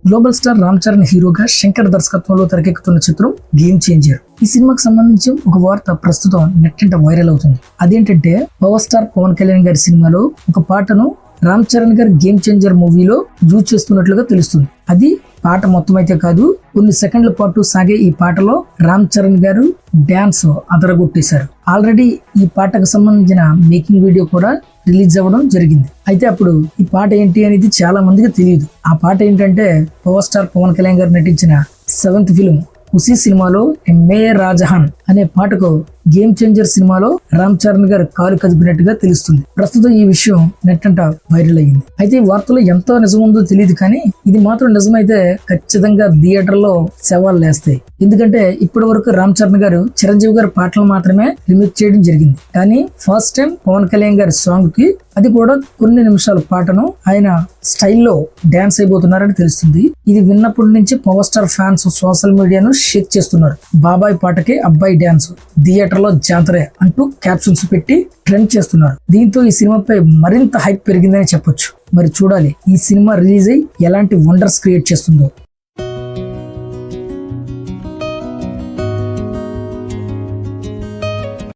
Global star Ram Charan హీరోగా శంకర్ దర్శకత్వంలో తెరకెక్కుతున్న చిత్రం గేమ్ చేంజర్. ఈ సినిమాకి సంబంధించి ఒక వార్త ప్రస్తుతం నెట్టింట వైరల్ అవుతుంది. అదేంటంటే పవర్ స్టార్ పవన్ కళ్యాణ్ గారి సినిమాలో ఒక పాటను రామ్ చరణ్ గారి గేమ్ చేంజర్ మూవీలో యూజ్ చేస్తున్నట్లుగా తెలుస్తుంది. అది పాట మొత్తం అయితే కాదు, కొన్ని సెకండ్ల పాటు సాగే ఈ పాటలో రామ్ చరణ్ గారు డాన్స్ అదరగొట్టేశారు. ఆల్రెడీ ఈ పాటకు సంబంధించిన మేకింగ్ వీడియో కూడా రిలీజ్ అవ్వడం జరిగింది. అయితే అప్పుడు ఈ పాట ఏంటి అనేది చాలా మందికి తెలియదు. ఆ పాట ఏంటంటే పవర్ స్టార్ పవన్ కళ్యాణ్ గారు నటించిన 7th ఫిల్మ్ ఉసి సినిమాలో మే రాజహాన్ అనే పాటకు గేమ్ చేంజర్ సినిమాలో రామ్ చరణ్ గారు కాలు కదిపినట్టుగా తెలుస్తుంది. ప్రస్తుతం ఈ విషయం నెట్టంట వైరల్ అయ్యింది. అయితే ఈ వార్తలో ఎంతో నిజం ఉందో తెలియదు, కానీ ఇది మాత్రం నిజమైతే ఖచ్చితంగా థియేటర్ లో శవాలు లేస్తాయి. ఎందుకంటే ఇప్పటి వరకు రామ్ చరణ్ గారు చిరంజీవి గారి పాటలు మాత్రమే రిమేక్ చేయడం జరిగింది. కానీ ఫస్ట్ టైం పవన్ కళ్యాణ్ గారి సాంగ్ కి, అది కూడా కొన్ని నిమిషాల పాటను ఆయన స్టైల్లో డాన్స్ అయిపోతున్నారని తెలుస్తుంది. ఇది విన్నప్పటి నుంచి పవర్ స్టార్ ఫ్యాన్స్ సోషల్ మీడియాను షేక్ చేస్తున్నారు. బాబాయ్ పాటకి అబ్బాయి డాన్స్, థియేటర్ లో జాతరే అంటూ క్యాప్షన్స్ పెట్టి ట్రెండ్ చేస్తున్నారు. దీంతో ఈ సినిమాపై మరింత హైప్ పెరిగిందని చెప్పొచ్చు. మరి చూడాలి ఈ సినిమా రిలీజ్ అయ్యి ఎలాంటి వండర్స్ క్రియేట్ చేస్తుందో.